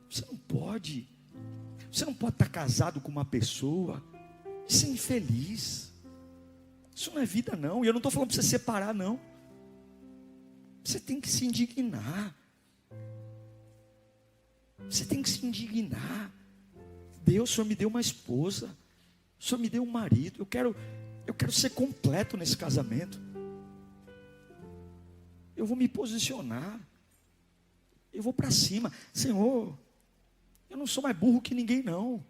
Você não pode estar casado com uma pessoa e ser infeliz. Isso não é vida, não. E eu não estou falando para você separar, não. Você tem que se indignar. Você tem que se indignar. Deus, o Senhor me deu uma esposa, o Senhor me deu um marido. Eu quero ser completo nesse casamento. Eu vou me posicionar. Eu vou para cima. Senhor, eu não sou mais burro que ninguém, não.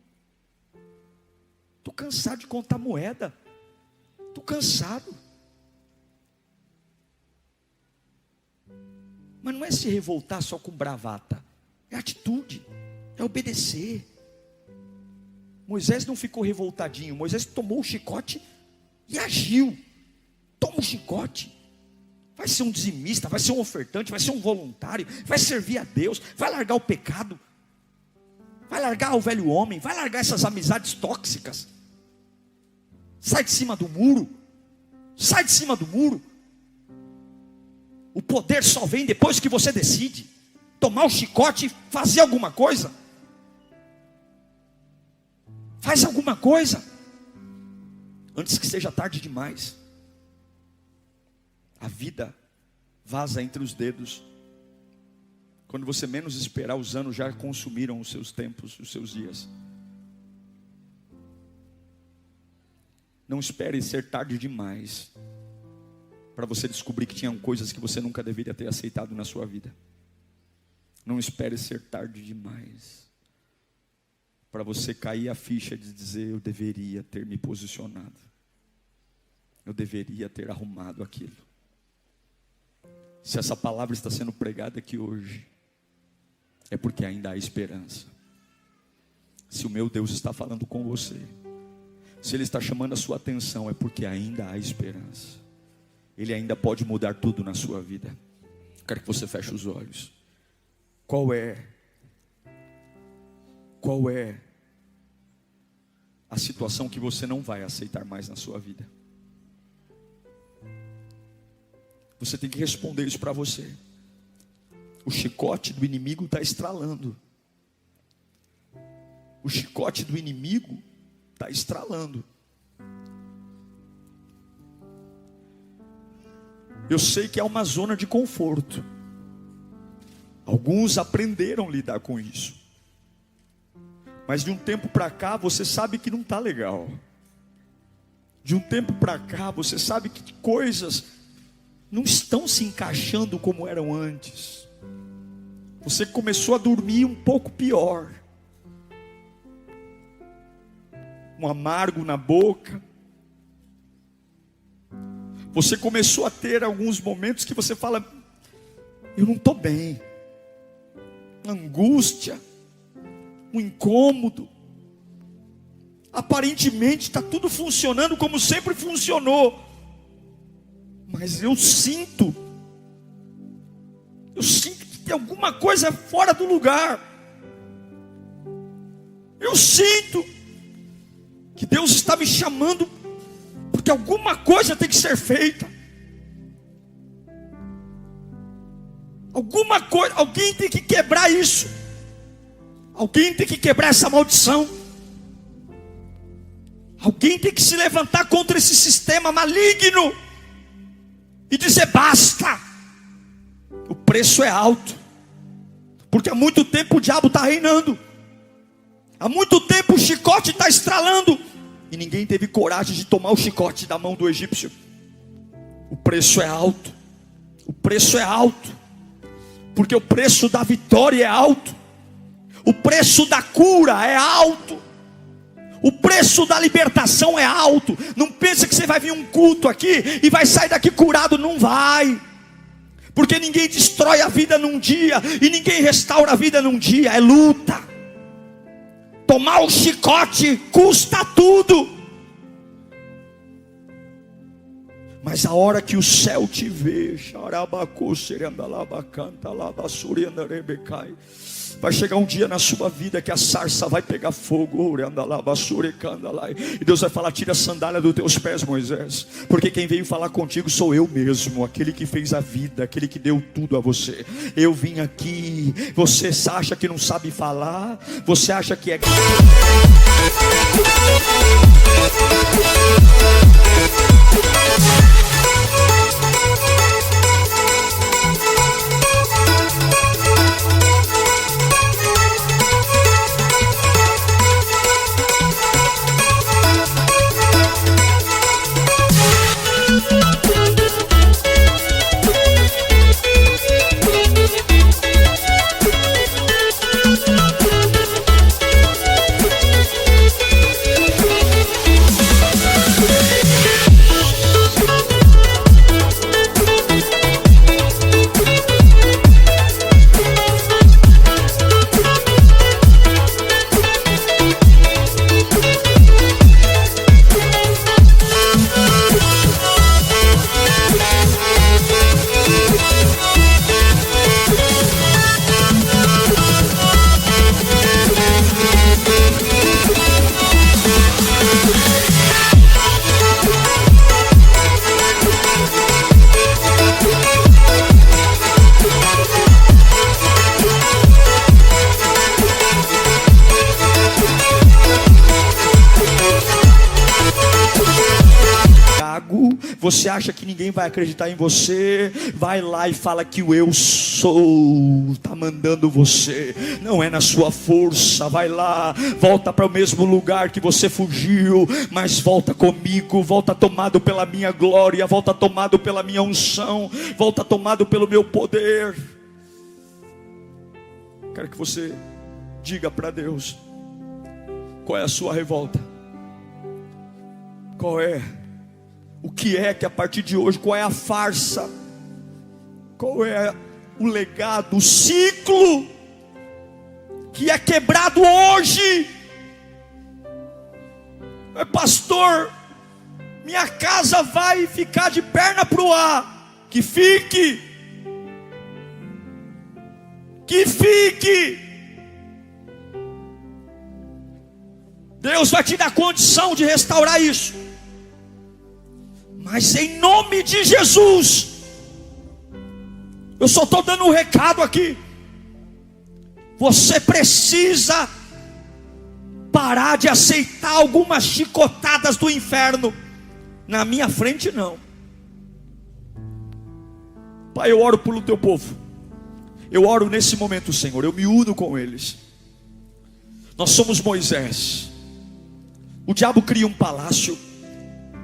Estou cansado de contar moeda. Estou cansado. Mas não é se revoltar só com bravata. É atitude. É obedecer. Moisés não ficou revoltadinho. Moisés tomou o chicote e agiu. Toma o chicote. Vai ser um dizimista, vai ser um ofertante, vai ser um voluntário, vai servir a Deus, vai largar o pecado, vai largar o velho homem, vai largar essas amizades tóxicas. Sai de cima do muro. Sai de cima do muro. O poder só vem depois que você decide tomar o chicote e fazer alguma coisa. Faz alguma coisa antes que seja tarde demais. A vida vaza entre os dedos. Quando você menos esperar, os anos já consumiram os seus tempos, os seus dias. Não espere ser tarde demais para você descobrir que tinham coisas que você nunca deveria ter aceitado na sua vida. Não espere ser tarde demais para você cair a ficha de dizer: eu deveria ter me posicionado, eu deveria ter arrumado aquilo. Se essa palavra está sendo pregada aqui hoje, é porque ainda há esperança. Se o meu Deus está falando com você, se Ele está chamando a sua atenção, é porque ainda há esperança. Ele ainda pode mudar tudo na sua vida. Quero que você feche os olhos. Qual é a situação que você não vai aceitar mais na sua vida? Você tem que responder isso para você. O chicote do inimigo está estralando. O chicote do inimigo está estralando. Eu sei que é uma zona de conforto. Alguns aprenderam a lidar com isso. Mas de um tempo para cá você sabe que não está legal. De um tempo para cá você sabe que coisas não estão se encaixando como eram antes. Você começou a dormir um pouco pior. Um amargo na boca. Você começou a ter alguns momentos que você fala: eu não estou bem. Angústia, um incômodo. Aparentemente está tudo funcionando como sempre funcionou. Mas eu sinto que tem alguma coisa fora do lugar. Eu sinto que Deus está me chamando, porque alguma coisa tem que ser feita. Alguma coisa, alguém tem que quebrar isso. Alguém tem que quebrar essa maldição. Alguém tem que se levantar contra esse sistema maligno e dizer: basta. O preço é alto, porque há muito tempo o diabo está reinando. Há muito tempo o chicote está estralando e ninguém teve coragem de tomar o chicote da mão do egípcio. O preço é alto. O preço é alto. Porque o preço da vitória é alto. O preço da cura é alto. O preço da libertação é alto. Não pensa que você vai vir um culto aqui e vai sair daqui curado. Não vai. Porque ninguém destrói a vida num dia e ninguém restaura a vida num dia. É luta. Tomar o chicote custa tudo. Mas a hora que o céu te vê, vai chegar um dia na sua vida que a sarça vai pegar fogo, e Deus vai falar: tira a sandália dos teus pés, Moisés, porque quem veio falar contigo sou eu mesmo, aquele que fez a vida, aquele que deu tudo a você. Eu vim aqui. Você acha que não sabe falar? Você acha que é... Você acha que ninguém vai acreditar em você? Vai lá e fala que o eu sou está mandando você. Não é na sua força. Vai lá, volta para o mesmo lugar que você fugiu, mas volta comigo. Volta tomado pela minha glória, volta tomado pela minha unção, volta tomado pelo meu poder. Quero que você diga para Deus: qual é a sua revolta? Qual é? O que é que a partir de hoje, qual é a farsa? Qual é o legado, o ciclo que é quebrado hoje? Pastor, minha casa vai ficar de perna para o ar. Que fique. Que fique. Deus vai te dar condição de restaurar isso. Mas em nome de Jesus, eu só estou dando um recado aqui. Você precisa parar de aceitar algumas chicotadas do inferno. Na minha frente não. Pai, eu oro pelo teu povo. Eu oro nesse momento, Senhor. Eu me uno com eles. Nós somos Moisés. O diabo cria um palácio.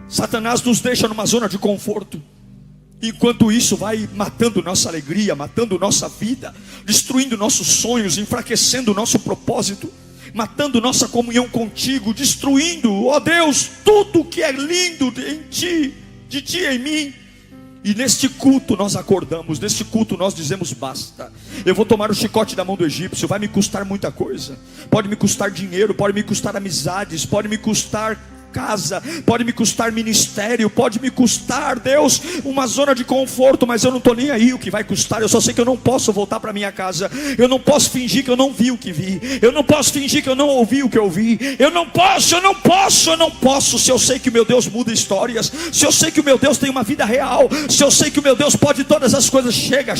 Satanás nos deixa numa zona de conforto. Enquanto isso vai matando nossa alegria, matando nossa vida, destruindo nossos sonhos, enfraquecendo nosso propósito, matando nossa comunhão contigo, destruindo, ó Deus, tudo que é lindo em ti, de ti em mim. E neste culto nós acordamos, neste culto nós dizemos basta. Eu vou tomar o chicote da mão do egípcio. Vai me custar muita coisa. Pode me custar dinheiro, pode me custar amizades, pode me custar casa, pode me custar ministério, pode me custar, Deus, uma zona de conforto, mas eu não estou nem aí o que vai custar. Eu só sei que eu não posso voltar para minha casa. Eu não posso fingir que eu não vi o que vi. Eu não posso fingir que eu não ouvi o que eu ouvi. Eu não posso. Se eu sei que o meu Deus muda histórias, se eu sei que o meu Deus tem uma vida real, se eu sei que o meu Deus pode todas as coisas, chega.